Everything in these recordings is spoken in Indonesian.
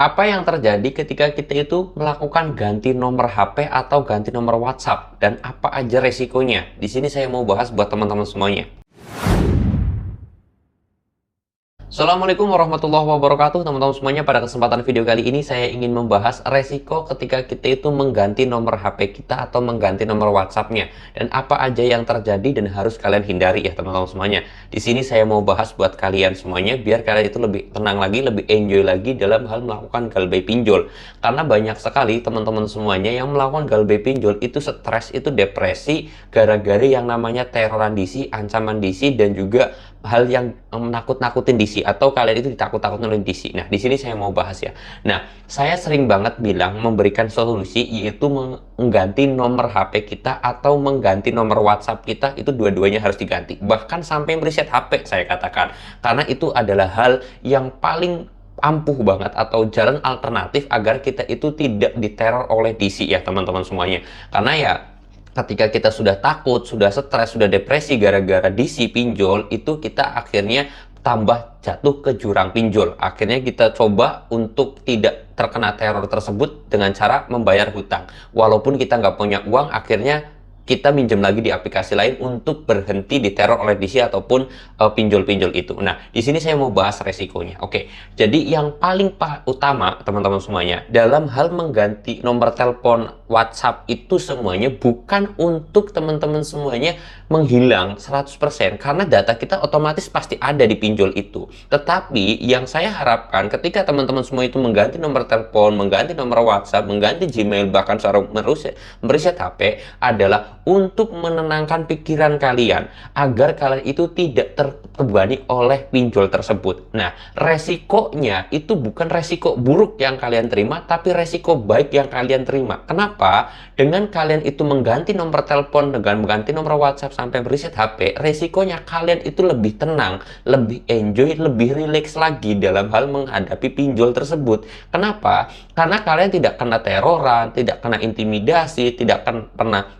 Apa yang terjadi ketika kita itu melakukan ganti nomor HP atau ganti nomor WhatsApp dan apa aja resikonya? Di sini saya mau bahas buat teman-teman semuanya. Assalamualaikum warahmatullahi wabarakatuh teman-teman semuanya. Pada kesempatan video kali ini saya ingin membahas resiko ketika kita itu mengganti nomor HP kita atau mengganti nomor WhatsApp-nya, dan apa aja yang terjadi dan harus kalian hindari ya teman-teman semuanya. Di sini saya mau bahas buat kalian semuanya biar kalian itu lebih tenang lagi, lebih enjoy lagi dalam hal melakukan galbay pinjol. Karena banyak sekali teman-teman semuanya yang melakukan galbay pinjol itu stres, itu depresi gara-gara yang namanya teroran DC, ancaman DC, dan juga hal yang menakut-nakutin DC, atau kalian itu ditakut-takutin oleh DC. Nah, di sini saya mau bahas ya. Nah, saya sering banget bilang memberikan solusi, yaitu mengganti nomor HP kita atau mengganti nomor WhatsApp kita, itu dua-duanya harus diganti. Bahkan sampai mereset HP saya katakan. Karena itu adalah hal yang paling ampuh banget atau jalan alternatif agar kita itu tidak diteror oleh DC ya teman-teman semuanya. Karena ya ketika kita sudah takut, sudah stres, sudah depresi gara-gara DC pinjol, itu kita akhirnya tambah jatuh ke jurang pinjol. Akhirnya kita coba untuk tidak terkena teror tersebut dengan cara membayar hutang. Walaupun kita nggak punya uang, akhirnya kita minjem lagi di aplikasi lain untuk berhenti diteror oleh DC ataupun pinjol-pinjol itu. Nah, di sini saya mau bahas resikonya. Oke, jadi yang paling utama teman-teman semuanya dalam hal mengganti nomor telepon WhatsApp itu semuanya bukan untuk teman-teman semuanya menghilang 100% karena data kita otomatis pasti ada di pinjol itu. Tetapi yang saya harapkan ketika teman-teman semua itu mengganti nomor telepon, mengganti nomor WhatsApp, mengganti Gmail, bahkan secara mereset HP adalah untuk menenangkan pikiran kalian agar kalian itu tidak terbebani oleh pinjol tersebut. Nah, resikonya itu bukan resiko buruk yang kalian terima, tapi resiko baik yang kalian terima. Kenapa? Dengan kalian itu mengganti nomor telepon, dengan mengganti nomor WhatsApp sampai mereset HP, resikonya kalian itu lebih tenang, lebih enjoy, lebih rileks lagi dalam hal menghadapi pinjol tersebut. Kenapa? Karena kalian tidak kena teroran, tidak kena intimidasi, tidak pernah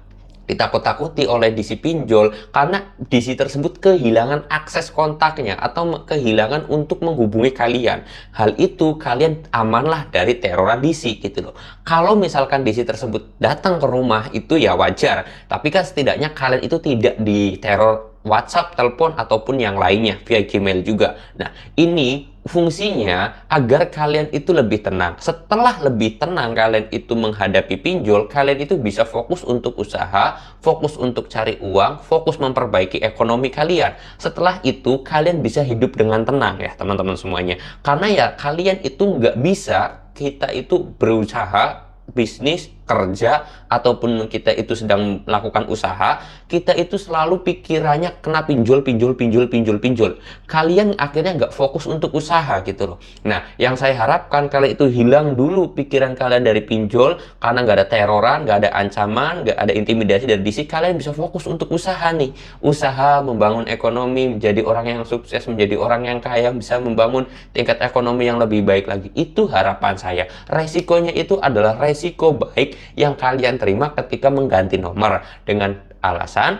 ditakut-takuti oleh DC pinjol karena DC tersebut kehilangan akses kontaknya atau kehilangan untuk menghubungi kalian. Hal itu kalian amanlah dari teroran DC gitu loh. Kalau misalkan DC tersebut datang ke rumah itu ya wajar, tapi kan setidaknya kalian itu tidak diteror WhatsApp, telepon, ataupun yang lainnya via Gmail juga. Nah, ini fungsinya agar kalian itu lebih tenang. Setelah lebih tenang kalian itu menghadapi pinjol, kalian itu bisa fokus untuk usaha, fokus untuk cari uang, fokus memperbaiki ekonomi kalian. Setelah itu kalian bisa hidup dengan tenang ya teman-teman semuanya. Karena ya kalian itu nggak bisa kita itu berusaha bisnis, kerja, ataupun kita itu sedang melakukan usaha, kita itu selalu pikirannya kena pinjol, pinjol, pinjol, pinjol, pinjol. Kalian akhirnya nggak fokus untuk usaha gitu loh. Nah, yang saya harapkan kalian itu hilang dulu pikiran kalian dari pinjol, karena nggak ada teroran, nggak ada ancaman, nggak ada intimidasi dari DC, kalian bisa fokus untuk usaha nih. Usaha, membangun ekonomi, menjadi orang yang sukses, menjadi orang yang kaya, bisa membangun tingkat ekonomi yang lebih baik lagi. Itu harapan saya. Resikonya itu adalah resiko baik yang kalian terima ketika mengganti nomor dengan alasan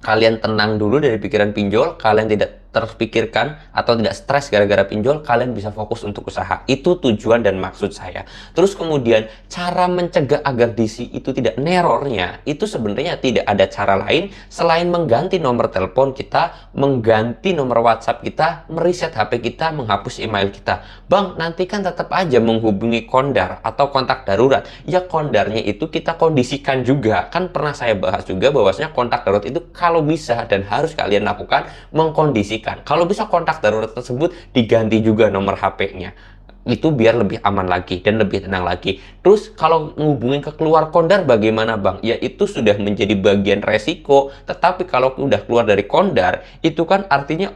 kalian tenang dulu dari pikiran pinjol, kalian tidak terpikirkan atau tidak stres gara-gara pinjol, kalian bisa fokus untuk usaha. Itu tujuan dan maksud saya. Terus kemudian cara mencegah agar DC itu tidak nerornya, itu sebenarnya tidak ada cara lain selain mengganti nomor telepon kita, mengganti nomor WhatsApp kita, mereset HP kita, menghapus email kita. Bang, nanti kan tetap aja menghubungi kondar atau kontak darurat. Ya kondarnya itu kita kondisikan juga. Kan pernah saya bahas juga bahwasanya kontak darurat itu kalau bisa dan harus kalian lakukan mengkondisikan. Kalau bisa kontak darurat tersebut diganti juga nomor HP-nya. Itu biar lebih aman lagi dan lebih tenang lagi. Terus kalau menghubungin ke keluar kondar bagaimana bang? Ya itu sudah menjadi bagian resiko. Tetapi kalau udah keluar dari kondar, itu kan artinya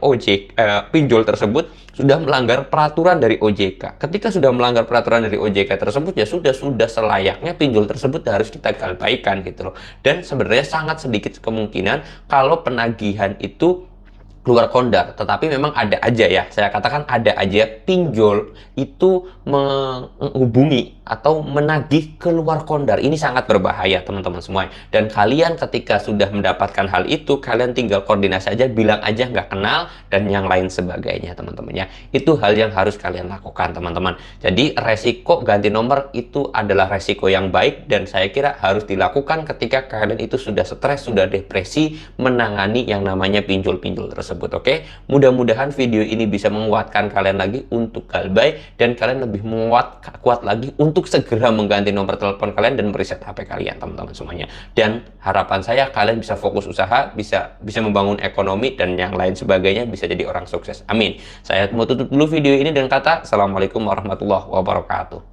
pinjol tersebut sudah melanggar peraturan dari OJK. Ketika sudah melanggar peraturan dari OJK tersebut, ya sudah selayaknya pinjol tersebut harus kita galbaikan gitu loh. Dan sebenarnya sangat sedikit kemungkinan kalau penagihan itu keluar kondar, tetapi memang ada aja ya, saya katakan ada aja pinjol itu menghubungi atau menagih keluar kondar. Ini sangat berbahaya teman-teman semua. Dan kalian ketika sudah mendapatkan hal itu, kalian tinggal koordinasi aja, bilang aja nggak kenal dan yang lain sebagainya teman-teman ya. Itu hal yang harus kalian lakukan teman-teman. Jadi resiko ganti nomor itu adalah resiko yang baik dan saya kira harus dilakukan ketika kalian itu sudah stres, sudah depresi, menangani yang namanya pinjol-pinjol tersebut. Oke, mudah-mudahan video ini bisa menguatkan kalian lagi untuk galbay dan kalian lebih kuat lagi untuk segera mengganti nomor telepon kalian dan mereset HP kalian teman-teman semuanya. Dan harapan saya kalian bisa fokus usaha, bisa membangun ekonomi dan yang lain sebagainya, bisa jadi orang sukses. Amin. Saya mau tutup dulu video ini dengan kata assalamualaikum warahmatullahi wabarakatuh.